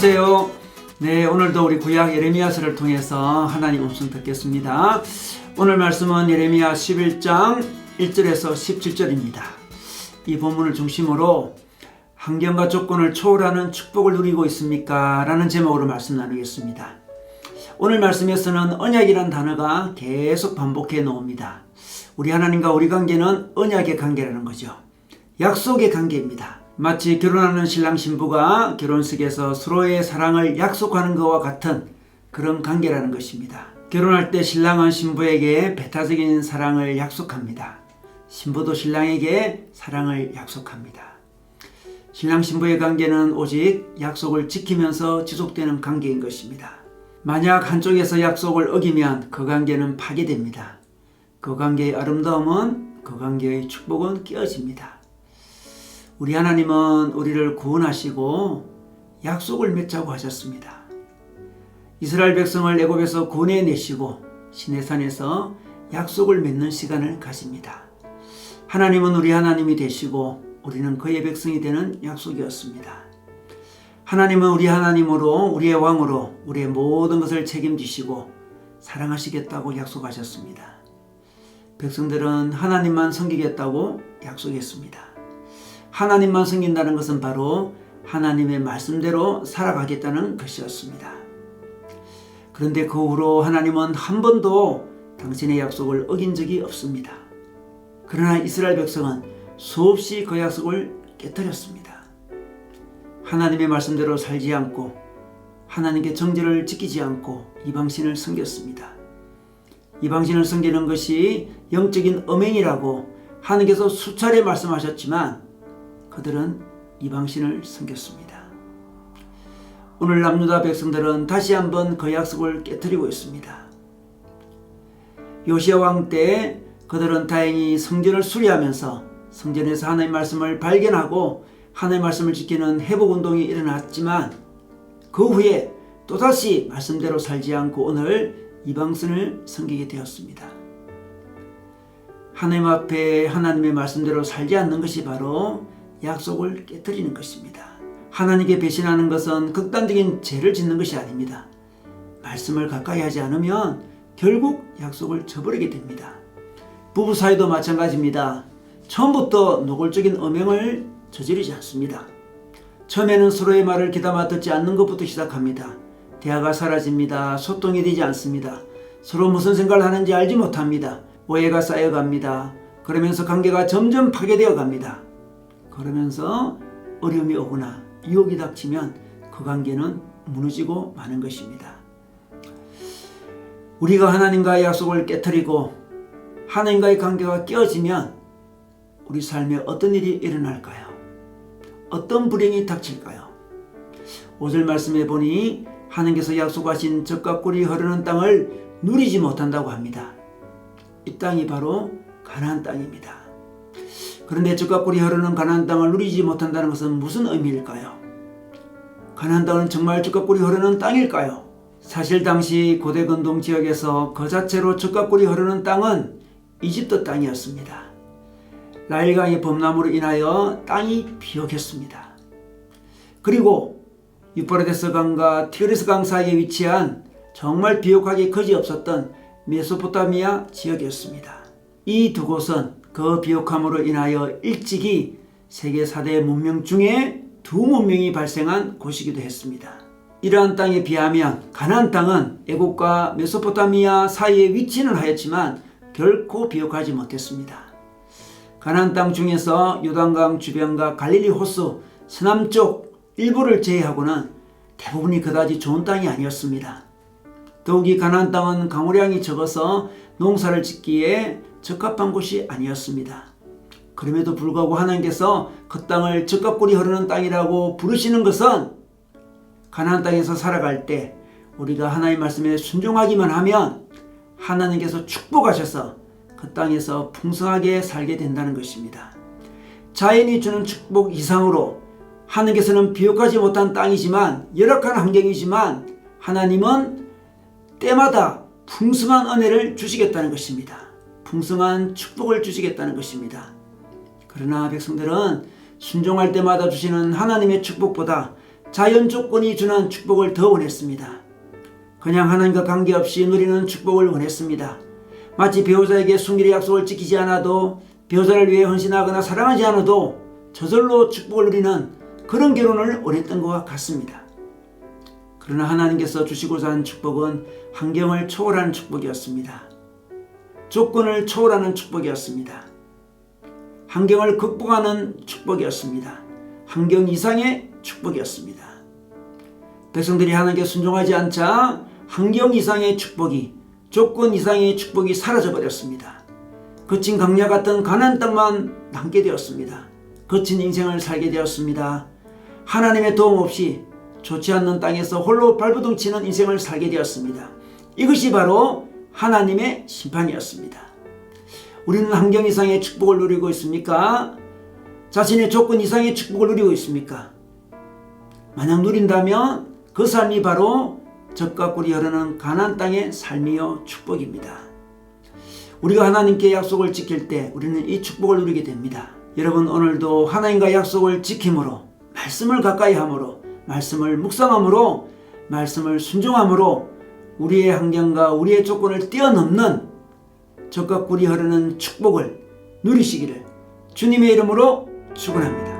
안녕하세요. 네, 오늘도 우리 구약 예레미야서를 통해서 하나님 음성 듣겠습니다. 오늘 말씀은 예레미야 11장 1절에서 17절입니다. 이 본문을 중심으로 환경과 조건을 초월하는 축복을 누리고 있습니까? 라는 제목으로 말씀 나누겠습니다. 오늘 말씀에서는 언약이라는 단어가 계속 반복해 나옵니다. 우리 하나님과 우리 관계는 언약의 관계라는 거죠. 약속의 관계입니다. 마치 결혼하는 신랑 신부가 결혼식에서 서로의 사랑을 약속하는 것과 같은 그런 관계라는 것입니다. 결혼할 때 신랑은 신부에게 배타적인 사랑을 약속합니다. 신부도 신랑에게 사랑을 약속합니다. 신랑 신부의 관계는 오직 약속을 지키면서 지속되는 관계인 것입니다. 만약 한쪽에서 약속을 어기면 그 관계는 파괴됩니다. 그 관계의 아름다움은, 그 관계의 축복은 깨어집니다. 우리 하나님은 우리를 구원하시고 약속을 맺자고 하셨습니다. 이스라엘 백성을 애굽에서 구원해내시고 시내산에서 약속을 맺는 시간을 가집니다. 하나님은 우리 하나님이 되시고 우리는 그의 백성이 되는 약속이었습니다. 하나님은 우리 하나님으로, 우리의 왕으로 우리의 모든 것을 책임지시고 사랑하시겠다고 약속하셨습니다. 백성들은 하나님만 섬기겠다고 약속했습니다. 하나님만 섬긴다는 것은 바로 하나님의 말씀대로 살아가겠다는 것이었습니다. 그런데 그 후로 하나님은 한 번도 당신의 약속을 어긴 적이 없습니다. 그러나 이스라엘 백성은 수없이 그 약속을 깨뜨렸습니다. 하나님의 말씀대로 살지 않고 하나님께 정죄를 지키지 않고 이방신을 섬겼습니다. 이방신을 섬기는 것이 영적인 음행이라고 하나님께서 수차례 말씀하셨지만 그들은 이방신을 섬겼습니다. 오늘 남유다 백성들은 다시 한번 그 약속을 깨뜨리고 있습니다. 요시야 왕 때 그들은 다행히 성전을 수리하면서 성전에서 하나님의 말씀을 발견하고 하나님의 말씀을 지키는 회복운동이 일어났지만 그 후에 또다시 말씀대로 살지 않고 오늘 이방신을 섬기게 되었습니다. 하나님 앞에 하나님의 말씀대로 살지 않는 것이 바로 약속을 깨뜨리는 것입니다. 하나님께 배신하는 것은 극단적인 죄를 짓는 것이 아닙니다. 말씀을 가까이 하지 않으면 결국 약속을 저버리게 됩니다. 부부 사이도 마찬가지입니다. 처음부터 노골적인 음행을 저지르지 않습니다. 처음에는 서로의 말을 귀담아 듣지 않는 것부터 시작합니다. 대화가 사라집니다. 소통이 되지 않습니다. 서로 무슨 생각을 하는지 알지 못합니다. 오해가 쌓여갑니다. 그러면서 관계가 점점 파괴되어 갑니다. 그러면서 어려움이 오거나 유혹이 닥치면 그 관계는 무너지고 마는 것입니다. 우리가 하나님과의 약속을 깨뜨리고 하나님과의 관계가 깨어지면 우리 삶에 어떤 일이 일어날까요? 어떤 불행이 닥칠까요? 5절 말씀해 보니 하나님께서 약속하신 젖과 꿀이 흐르는 땅을 누리지 못한다고 합니다. 이 땅이 바로 가나안 땅입니다. 그런데 젖과 꿀이 흐르는 가나안 땅을 누리지 못한다는 것은 무슨 의미일까요? 가나안 땅은 정말 젖과 꿀이 흐르는 땅일까요? 사실 당시 고대 근동 지역에서 그 자체로 젖과 꿀이 흐르는 땅은 이집트 땅이었습니다. 나일강의 범람으로 인하여 땅이 비옥했습니다. 그리고 유프라테스 강과 티그리스 강 사이에 위치한 정말 비옥하게 거지없었던 메소포타미아 지역이었습니다. 이 두 곳은 그 비옥함으로 인하여 일찍이 세계 4대 문명 중에 두 문명이 발생한 곳이기도 했습니다. 이러한 땅에 비하면 가나안 땅은 애국과 메소포타미아 사이에 위치는 하였지만 결코 비옥하지 못했습니다. 가나안 땅 중에서 요단강 주변과 갈릴리 호수 서남쪽 일부를 제외하고는 대부분이 그다지 좋은 땅이 아니었습니다. 더욱이 가나안 땅은 강우량이 적어서 농사를 짓기에 적합한 곳이 아니었습니다. 그럼에도 불구하고 하나님께서 그 땅을 젖과 꿀이 흐르는 땅이라고 부르시는 것은 가나안 땅에서 살아갈 때 우리가 하나님의 말씀에 순종하기만 하면 하나님께서 축복하셔서 그 땅에서 풍성하게 살게 된다는 것입니다. 자연이 주는 축복 이상으로 하나님께서는 비옥하지 못한 땅이지만 열악한 환경이지만 하나님은 때마다 풍성한 은혜를 주시겠다는 것입니다. 풍성한 축복을 주시겠다는 것입니다. 그러나 백성들은 순종할 때마다 주시는 하나님의 축복보다 자연 조건이 주는 축복을 더 원했습니다. 그냥 하나님과 관계없이 누리는 축복을 원했습니다. 마치 배우자에게 순결의 약속을 지키지 않아도, 배우자를 위해 헌신하거나 사랑하지 않아도 저절로 축복을 누리는 그런 결혼을 원했던 것과 같습니다. 그러나 하나님께서 주시고자 하는 축복은 환경을 초월하는 축복이었습니다. 조건을 초월하는 축복이었습니다. 환경을 극복하는 축복이었습니다. 환경 이상의 축복이었습니다. 백성들이 하나님께 순종하지 않자 환경 이상의 축복이, 조건 이상의 축복이 사라져 버렸습니다. 거친 강야 같은 가나안 땅만 남게 되었습니다. 거친 인생을 살게 되었습니다. 하나님의 도움 없이 좋지 않는 땅에서 홀로 발버둥 치는 인생을 살게 되었습니다. 이것이 바로 하나님의 심판이었습니다. 우리는 환경 이상의 축복을 누리고 있습니까? 자신의 조건 이상의 축복을 누리고 있습니까? 만약 누린다면 그 삶이 바로 젖과 꿀이 흐르는 가나안 땅의 삶이요 축복입니다. 우리가 하나님께 약속을 지킬 때 우리는 이 축복을 누리게 됩니다. 여러분, 오늘도 하나님과 약속을 지킴으로, 말씀을 가까이 함으로, 말씀을 묵상함으로, 말씀을 순종함으로 우리의 환경과 우리의 조건을 뛰어넘는 젖과 꿀이 흐르는 축복을 누리시기를 주님의 이름으로 축원합니다.